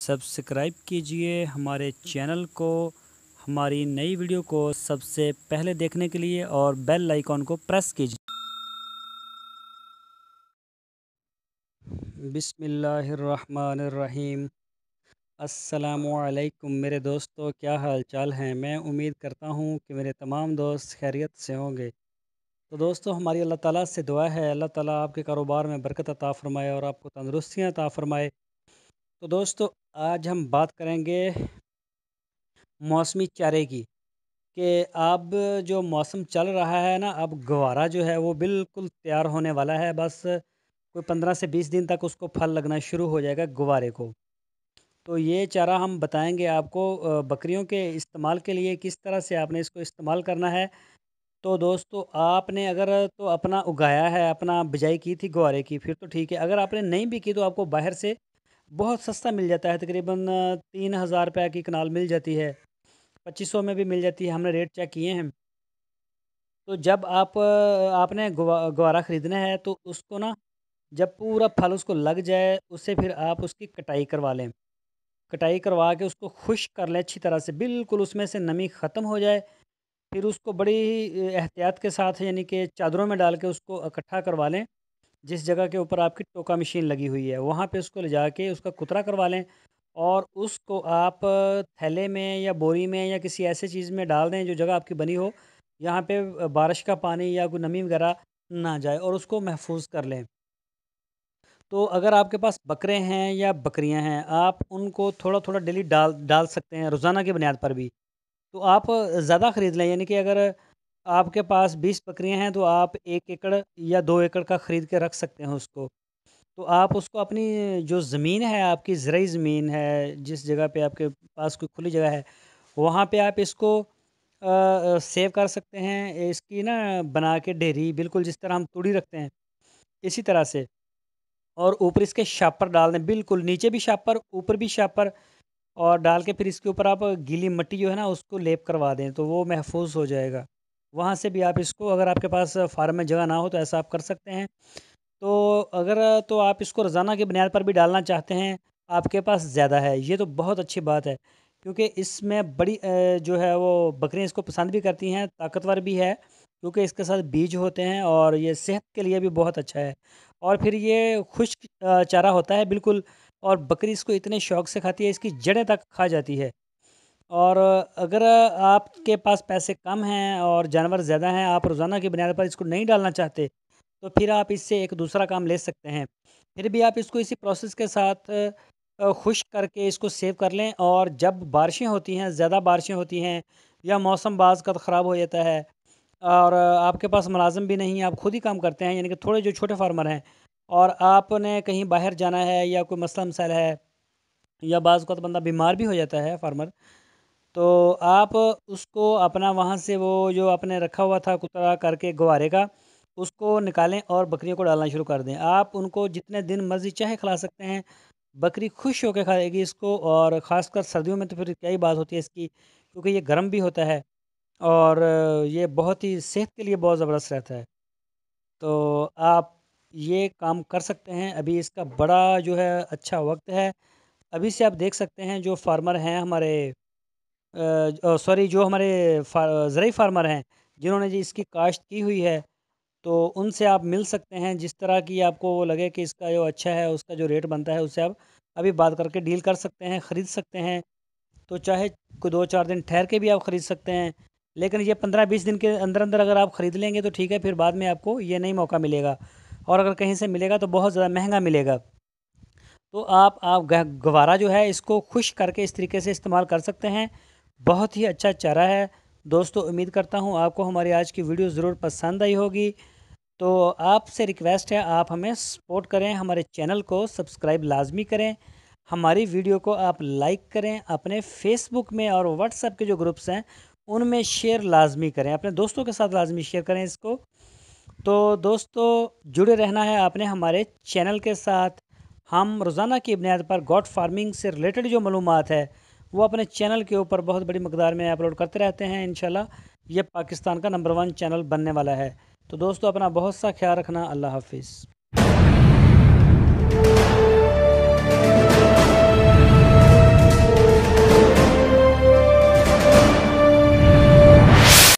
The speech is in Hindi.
सब्सक्राइब कीजिए हमारे चैनल को, हमारी नई वीडियो को सबसे पहले देखने के लिए और बेल आइकॉन को प्रेस कीजिए। बिस्मिल्लाहिर्रहमानिर्रहीम। अस्सलामुअलैकुम मेरे दोस्तों, क्या हाल चाल हैं। मैं उम्मीद करता हूँ कि मेरे तमाम दोस्त खैरियत से होंगे। तो दोस्तों, हमारी अल्लाह ताला से दुआ है, अल्लाह ताला आपके कारोबार में बरकत अता फ़रमाए और आपको तंदुरुस्तियाँ अता फ़रमाए। तो दोस्तों, आज हम बात करेंगे मौसमी चारे की, कि अब जो मौसम चल रहा है ना, अब गवारा जो है वो बिल्कुल तैयार होने वाला है। बस कोई 15 से 20 दिन तक उसको फल लगना शुरू हो जाएगा गवारे को। तो ये चारा हम बताएंगे आपको बकरियों के इस्तेमाल के लिए, किस तरह से आपने इसको इस्तेमाल करना है। तो दोस्तों, आपने अगर तो अपना उगाया है, अपना बिजाई की थी गवारे की, फिर तो ठीक है। अगर आपने नहीं भी की तो आपको बाहर से बहुत सस्ता मिल जाता है। तकरीबन 3000 रुपये की कनाल मिल जाती है, 2500 में भी मिल जाती है। हमने रेट चेक किए हैं। तो जब आपने गवारा ख़रीदना है तो उसको ना, जब पूरा फल उसको लग जाए, उससे फिर आप उसकी कटाई करवा लें। कटाई करवा के उसको खुश्क कर लें अच्छी तरह से, बिल्कुल उसमें से नमी ख़त्म हो जाए। फिर उसको बड़ी ही एहतियात के साथ, यानी कि चादरों में डाल के उसको इकट्ठा करवा लें। जिस जगह के ऊपर आपकी टोका मशीन लगी हुई है, वहाँ पे उसको ले जाके उसका कुतरा करवा लें। और उसको आप थैले में या बोरी में या किसी ऐसे चीज़ में डाल दें जो जगह आपकी बनी हो, यहाँ पे बारिश का पानी या कोई नमी वगैरह ना जाए, और उसको महफूज कर लें। तो अगर आपके पास बकरे हैं या बकरियां हैं, आप उनको थोड़ा थोड़ा डेली डाल डाल सकते हैं, रोज़ाना की बुनियाद पर भी। तो आप ज़्यादा ख़रीद लें, यानी कि अगर आपके पास 20 बकरियां हैं तो आप 1 एकड़ या 2 एकड़ का ख़रीद के रख सकते हैं उसको। तो आप उसको अपनी जो ज़मीन है, आपकी ज़राई ज़मीन है, जिस जगह पे आपके पास कोई खुली जगह है, वहाँ पे आप इसको सेव कर सकते हैं। इसकी ना बना के ढेरी, बिल्कुल जिस तरह हम तूड़ी रखते हैं इसी तरह से। और ऊपर इसके शापर डाल दें, बिल्कुल नीचे भी शापर, ऊपर भी शापर, और डाल के फिर इसके ऊपर आप गीली मिट्टी जो है ना उसको लेप करवा दें, तो वो महफूज हो जाएगा। वहाँ से भी आप इसको, अगर आपके पास फार्म में जगह ना हो तो ऐसा आप कर सकते हैं। तो अगर तो आप इसको रोज़ाना की बुनियाद पर भी डालना चाहते हैं, आपके पास ज़्यादा है, ये तो बहुत अच्छी बात है। क्योंकि इसमें बड़ी जो है वो बकरियाँ इसको पसंद भी करती हैं, ताकतवर भी है, क्योंकि इसके साथ बीज होते हैं और ये सेहत के लिए भी बहुत अच्छा है। और फिर ये खुश्क चारा होता है बिल्कुल, और बकरी इसको इतने शौक से खाती है, इसकी जड़ें तक खा जाती है। और अगर आपके पास पैसे कम हैं और जानवर ज़्यादा हैं, आप रोज़ाना की बुनियाद पर इसको नहीं डालना चाहते, तो फिर आप इससे एक दूसरा काम ले सकते हैं। फिर भी आप इसको इसी प्रोसेस के साथ खुश्क करके इसको सेव कर लें। और जब बारिशें होती हैं, ज़्यादा बारिशें होती हैं, या मौसम बाज़ का ख़राब हो जाता है, और आपके पास मुलाज़िम भी नहीं है, आप खुद ही काम करते हैं, यानी कि थोड़े जो छोटे फार्मर हैं, और आपने कहीं बाहर जाना है या कोई मसला मसाइल है, या बाज़ का तो बंदा बीमार भी हो जाता है फार्मर, तो आप उसको अपना वहाँ से वो जो आपने रखा हुआ था कुतरा करके गवारे का, उसको निकालें और बकरियों को डालना शुरू कर दें। आप उनको जितने दिन मर्ज़ी चाहे खिला सकते हैं, बकरी खुश होकर खाएगी इसको। और ख़ासकर सर्दियों में तो फिर क्या ही बात होती है इसकी, क्योंकि ये गर्म भी होता है, और ये बहुत ही सेहत के लिए बहुत ज़बरदस्त रहता है। तो आप ये काम कर सकते हैं। अभी इसका बड़ा जो है अच्छा वक्त है। अभी से आप देख सकते हैं, जो फार्मर हैं हमारे, सॉरी, जो हमारे ज़रूरी फार्मर हैं, जिन्होंने जी इसकी काश्त की हुई है, तो उनसे आप मिल सकते हैं। जिस तरह की आपको वो लगे कि इसका जो अच्छा है, उसका जो रेट बनता है, उससे आप अभी बात करके डील कर सकते हैं, ख़रीद सकते हैं। तो चाहे कोई 2-4 दिन ठहर के भी आप ख़रीद सकते हैं, लेकिन ये 15-20 दिन के अंदर अंदर अगर आप ख़रीद लेंगे तो ठीक है, फिर बाद में आपको ये नहीं मौका मिलेगा। और अगर कहीं से मिलेगा तो बहुत ज़्यादा महंगा मिलेगा। तो आप गवारा जो है इसको खुश करके इस तरीके से इस्तेमाल कर सकते हैं। बहुत ही अच्छा चारा है। दोस्तों, उम्मीद करता हूँ आपको हमारी आज की वीडियो ज़रूर पसंद आई होगी। तो आपसे रिक्वेस्ट है, आप हमें सपोर्ट करें, हमारे चैनल को सब्सक्राइब लाजमी करें, हमारी वीडियो को आप लाइक करें, अपने फेसबुक में और व्हाट्सएप के जो ग्रुप्स हैं उनमें शेयर लाजमी करें, अपने दोस्तों के साथ लाजमी शेयर करें इसको। तो दोस्तों, जुड़े रहना है आपने हमारे चैनल के साथ। हम रोज़ाना की बुनियाद पर गॉट फार्मिंग से रिलेटेड जो मालूमात है, वो अपने चैनल के ऊपर बहुत बड़ी मकदार में अपलोड करते रहते हैं। इंशाल्लाह ये पाकिस्तान का नंबर 1 चैनल बनने वाला है। तो दोस्तों, अपना बहुत सा ख्याल रखना। अल्लाह हाफिज़।